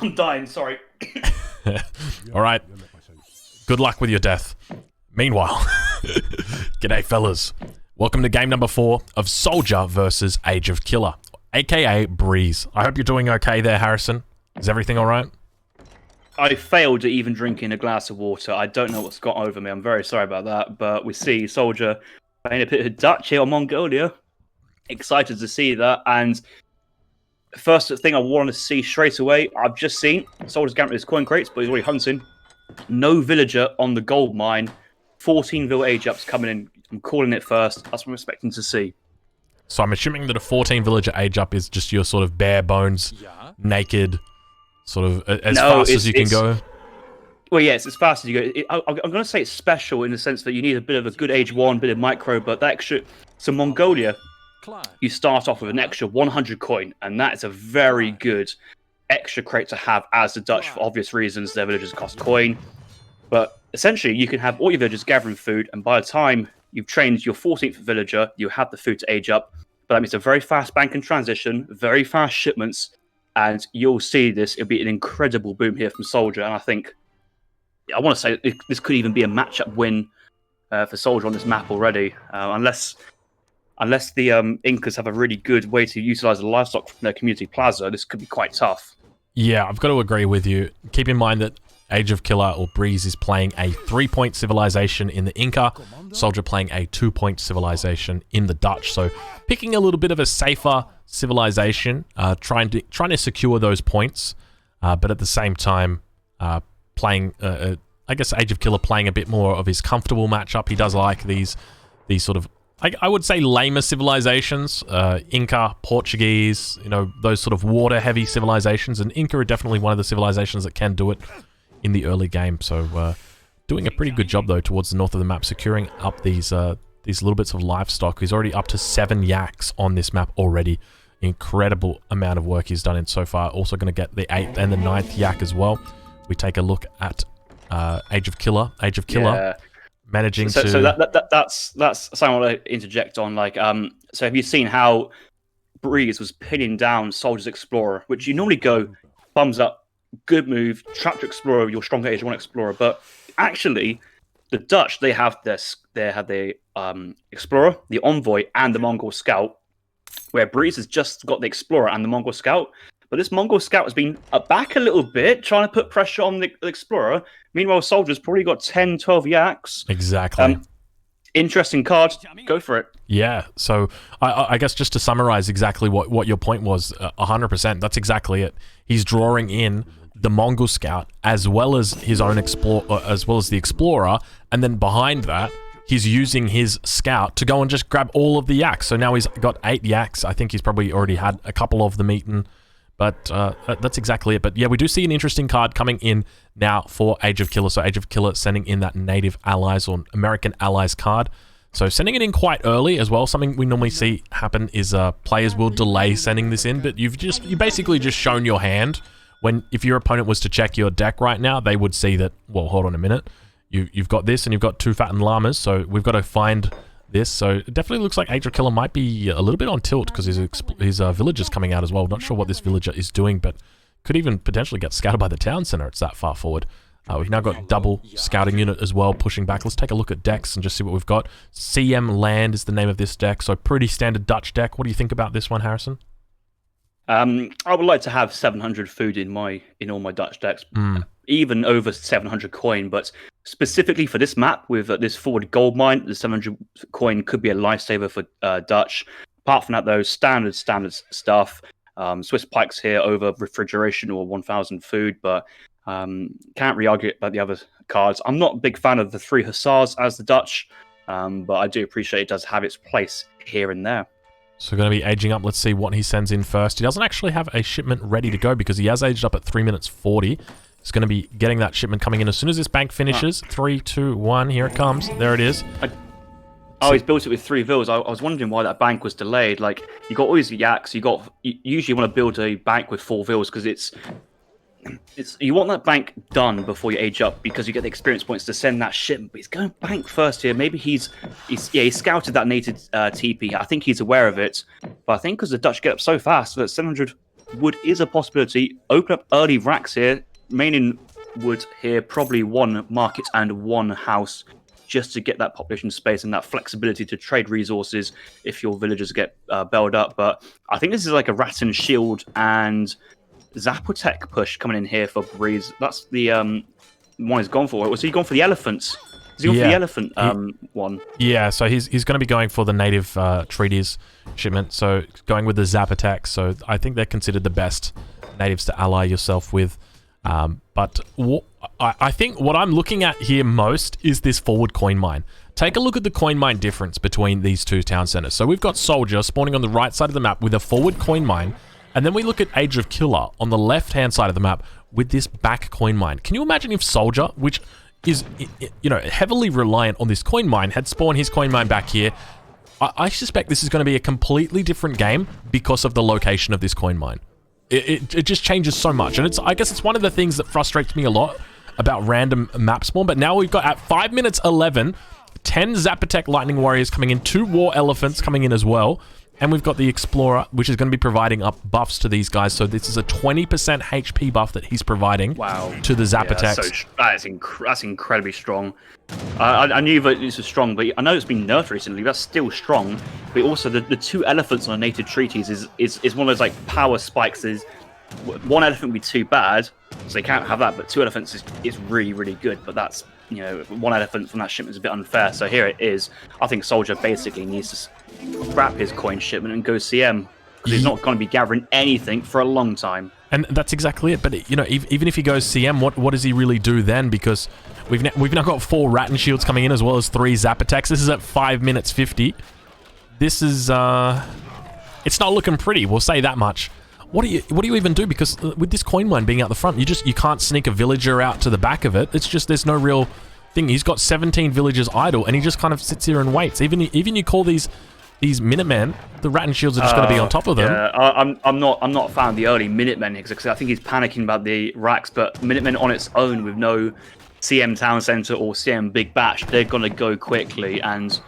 I'm dying, sorry. All right. Good luck with your death. Meanwhile, g'day fellas. Welcome to game number 4 of SoldieR versus AgeOfKiller, aka Breeze. I hope you're doing okay there, Harrison. Is everything all right? I failed at even drinking a glass of water. I don't know what's got over me. I'm very sorry about that. But we see SoldieR playing a bit of Dutch here on Mongolia. Excited to see that. And first thing I want to see straight away, I've just seen SoldieR's getting his coin crates, but he's already hunting. No villager on the gold mine. 14 vill age ups coming in. I'm calling it first. That's what I'm expecting to see. So I'm assuming that a 14 villager age up is just your sort of bare bones, naked, sort of as fast as you can go. Well, yes, as fast as you go. I'm going to say it's special in the sense that you need a bit of a good age 1, bit of micro, but that extra... So Mongolia, you start off with an extra 100 coin, and that is a very good extra crate to have as the Dutch, for obvious reasons. Their villagers cost coin. But essentially, you can have all your villagers gathering food, and by the time you've trained your 14th villager, you have the food to age up. But that means a very fast bank and transition, very fast shipments, and you'll see this. It'll be an incredible boom here from SoldieR, and I think, I want to say this could even be a matchup win for SoldieR on this map already, unless the Incas have a really good way to utilize the livestock from their community plaza. This could be quite tough. Yeah, I've got to agree with you. Keep in mind that AgeOfKiller or Breeze is playing a 3-point civilization in the Inca, SoldieR playing a 2-point civilization in the Dutch. So picking a little bit of a safer civilization, trying to secure those points, but at the same time playing, I guess AgeOfKiller playing a bit more of his comfortable matchup. He does like these sort of, I would say, lamer civilizations, Inca, Portuguese, you know, those sort of water-heavy civilizations, and Inca are definitely one of the civilizations that can do it in the early game. So doing a pretty good job though towards the north of the map, securing up these little bits of livestock. He's already up to 7 yaks on this map already. Incredible amount of work he's done in so far. Also going to get the 8th and the 9th yak as well. We take a look at AgeOfKiller managing to... So that's something I want to interject on. Like, so have you seen how Breeze was pinning down SoldieR's Explorer, which you normally go thumbs up, good move, trap to Explorer, your stronger Age 1 Explorer, but actually the Dutch, they have the Explorer, the Envoy, and the Mongol Scout, where Breeze has just got the Explorer and the Mongol Scout. But this Mongol Scout has been back a little bit, trying to put pressure on the Explorer. Meanwhile, SoldieR's probably got 10, 12 yaks. Exactly. Interesting card. Go for it. Yeah. So I guess just to summarize exactly what your point was, 100%. That's exactly it. He's drawing in the Mongol Scout as well as his own as well as the Explorer, and then behind that, he's using his Scout to go and just grab all of the yaks. So now he's got 8 yaks. I think he's probably already had a couple of them eaten. But that's exactly it. But yeah, we do see an interesting card coming in now for AgeOfKiller. So AgeOfKiller sending in that Native Allies or American Allies card. So sending it in quite early as well. Something we normally see happen is players will delay sending this in, but you basically just shown your hand. If your opponent was to check your deck right now, they would see that, well, hold on a minute. You've got this and you've got 2 fattened llamas, so we've got to find this. So it definitely looks like AgeOfKiller might be a little bit on tilt because his villager's coming out as well. Not sure what this villager is doing, but could even potentially get scouted by the town center. It's that far forward. We've now got double scouting unit as well pushing back. Let's take a look at decks and just see what we've got. CM Land is the name of this deck, so pretty standard Dutch deck. What do you think about this one, Harrison? I would like to have 700 food in all my Dutch decks, even over 700 coin. But specifically for this map with this forward gold mine, the 700 coin could be a lifesaver for Dutch. Apart from that, though, standard stuff. Swiss pikes here over refrigeration or 1,000 food, but can't really argue about the other cards. I'm not a big fan of the 3 hussars as the Dutch, but I do appreciate it does have its place here and there. So going to be aging up. Let's see what he sends in first. He doesn't actually have a shipment ready to go because he has aged up at 3 minutes 40. He's going to be getting that shipment coming in as soon as this bank finishes. 3, 2, 1. Here it comes. There it is. He's built it with 3 vills. I was wondering why that bank was delayed. Like, you got all these yaks. You usually want to build a bank with 4 vills because you want that bank done before you age up because you get the experience points to send that shipment. But he's going bank first here. Maybe he scouted that native TP. I think he's aware of it. But I think because the Dutch get up so fast, that 700 wood is a possibility. Open up early racks here, remaining wood here, probably one market and one house, just to get that population space and that flexibility to trade resources if your villagers get bailed up. But I think this is like a rat and shield and Zapotec push coming in here for Breeze. That's the one he's gone for. Was he gone for the elephants? Is he gone for the elephant one? Yeah, so he's going to be going for the native treaties shipment, so going with the Zapotec. So I think they're considered the best natives to ally yourself with. But I think what I'm looking at here most is this forward coin mine. Take a look at the coin mine difference between these two town centers. So we've got SoldieR spawning on the right side of the map with a forward coin mine, and then we look at AgeOfKiller on the left-hand side of the map with this back coin mine. Can you imagine if SoldieR, which is, you know, heavily reliant on this coin mine, had spawned his coin mine back here? I suspect this is going to be a completely different game because of the location of this coin mine. It just changes so much, and I guess it's one of the things that frustrates me a lot about random map spawn. But now we've got, at 5 minutes 11, 10 Zapotec Lightning Warriors coming in, 2 War Elephants coming in as well, and we've got the Explorer, which is going to be providing up buffs to these guys. So this is a 20% HP buff that he's providing to the Zapotecs. Yeah, that's incredibly strong. I knew that this was strong, but I know it's been nerfed recently. That's still strong. But also the 2 elephants on a native treaties is one of those like power spikes. Is 1 elephant would be too bad, so they can't have that. But 2 elephants is really, really good. But that's, you know, 1 elephant from that shipment is a bit unfair. So here it is. I think SoldieR basically needs to scrap his coin shipment and go CM, because he's not going to be gathering anything for a long time. And that's exactly it. But, you know, even if he goes CM, what does he really do then? Because we've now got 4 rat and shields coming in, as well as 3 Zapotecs. This is at 5 minutes 50. This is it's not looking pretty, we'll say that much. What do you even do? Because with this coin mine being out the front, you can't sneak a villager out to the back of it. It's just, there's no real thing. He's got 17 villagers idle, and he just kind of sits here and waits. Even you call these Minutemen, the rat and shields are just going to be on top of them. Yeah, I'm not a fan of the early Minutemen, because I think he's panicking about the racks. But Minutemen on its own, with no CM Town Center or CM Big Batch, they're going to go quickly. And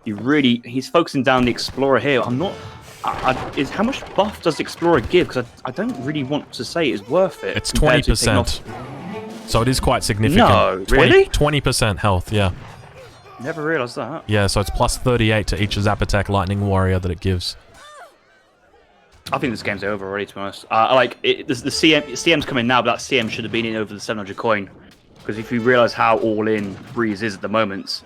he's focusing down the Explorer here. How much buff does Explorer give? Because I don't really want to say it's worth it. It's 20%. So it is quite significant. No, really? 20% health, yeah. Never realized that. Yeah, so it's plus 38 to each Zapotec Lightning Warrior that it gives. I think this game's over already, to be honest. The CM's coming now, but that CM should have been in over the 700 coin. Because if you realize how all-in Breeze is at the moment,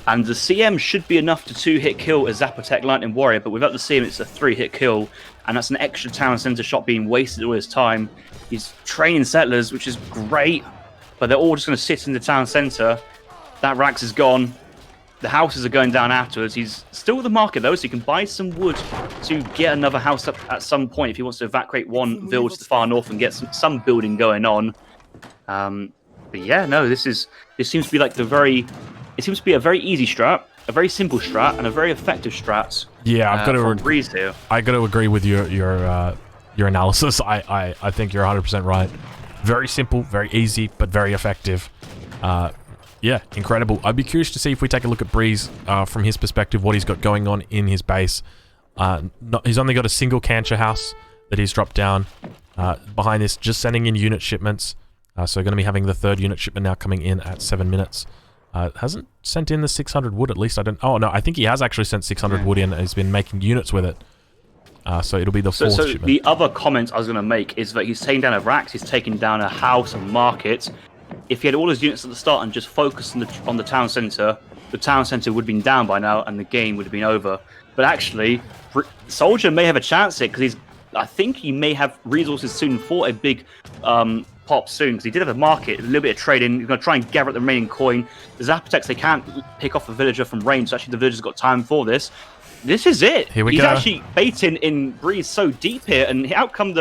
and the CM should be enough to 2-hit kill a Zapotec Lightning Warrior, but without the CM, it's a 3-hit kill, and that's an extra town center shot being wasted all his time. He's training settlers, which is great, but they're all just going to sit in the town center. That Rax is gone. The houses are going down afterwards. He's still with the market, though, so he can buy some wood to get another house up at some point if he wants to evacuate one village to the far north and get some building going on. But yeah, no, this seems to be like it seems to be a very easy strat, a very simple strat, and a very effective strat. Yeah, I've got to agree here. I got to agree with your analysis. I think you're 100% right. Very simple, very easy, but very effective. Yeah, incredible. I'd be curious to see, if we take a look at Breeze from his perspective, what he's got going on in his base. He's only got a single cancer house that he's dropped down. Behind this, just sending in unit shipments. So going to be having the 3rd unit shipment now coming in at 7 minutes. Hasn't sent in the 600 wood, at least. Oh, no, I think he has actually sent 600 wood in and has been making units with it. So it'll be the 4th shipment. The other comment I was going to make is that he's taking down a Rax, he's taking down a house, a market. If he had all his units at the start and just focused on the town center, the town center would have been down by now and the game would have been over. But actually, SoldieR may have a chance here, because I think he may have resources soon for a big pop soon, because he did have a market, a little bit of trading. He's going to try and gather up the remaining coin. The Zapotecs, they can't pick off a villager from range, so actually the villager's got time for this. This is it. Here we He's go. actually baiting in Breeze so deep here, and out come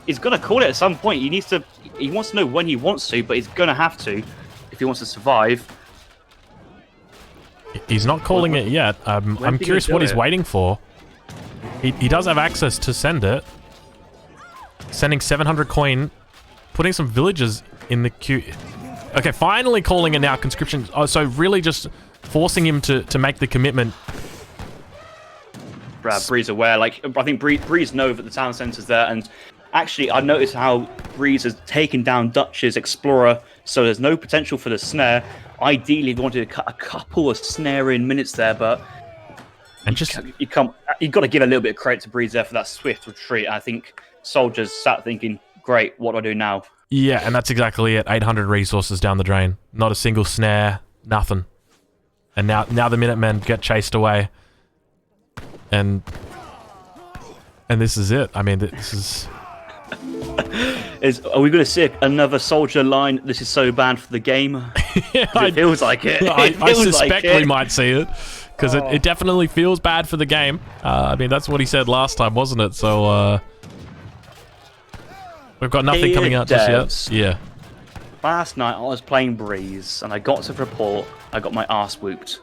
he's going to call it at some point. He wants to know when he wants to, but he's going to have to if he wants to survive. He's not calling it yet. I'm curious what he's waiting for. He does have access to send it. Sending 700 coin, putting some villagers in the queue. Okay, finally calling it now, conscription. Oh, so really just forcing him to make the commitment. Breeze aware. I think Breeze know that the town center's there, and Actually, I noticed how Breeze has taken down Dutch's Explorer, so there's no potential for the snare. Ideally, we wanted to cut a couple of snare-in minutes there, but And just you've got to give a little bit of credit to Breeze there for that swift retreat. I think Soldiers sat thinking, great, what do I do now? yeah, and that's exactly it. 800 resources down the drain. Not a single snare, nothing. And now the Minutemen get chased away. And this is it. I mean, this is... Are we going to see another soldier line? This is so bad for the game. It feels like it. I suspect we might see it because it definitely feels bad for the game. I mean, that's what he said last time, wasn't it? So we've got nothing coming out just yet. Yeah. Last night I was playing Breeze and I got to report. I got my ass whooped.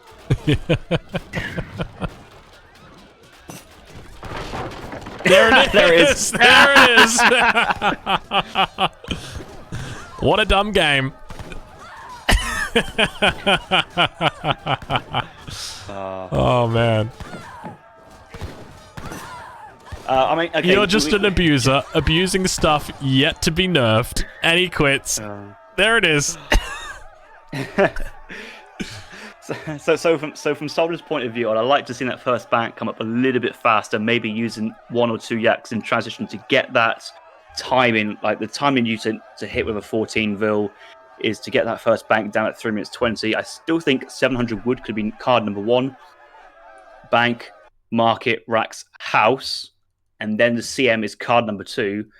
There it is. There it is. There it is. What a dumb game. Oh, man. I mean, okay, you're just an abuser, abusing stuff yet to be nerfed, and he quits. There it is. So from Soldier's point of view, I'd like to see that first bank come up a little bit faster, maybe using 1 or 2 yaks in transition to get that timing, like the timing you to hit with a 14 vil is to get that first bank down at 3 minutes 20. I still think 700 wood could be card number 1. Bank, market, racks, house, and then the CM is card number 2.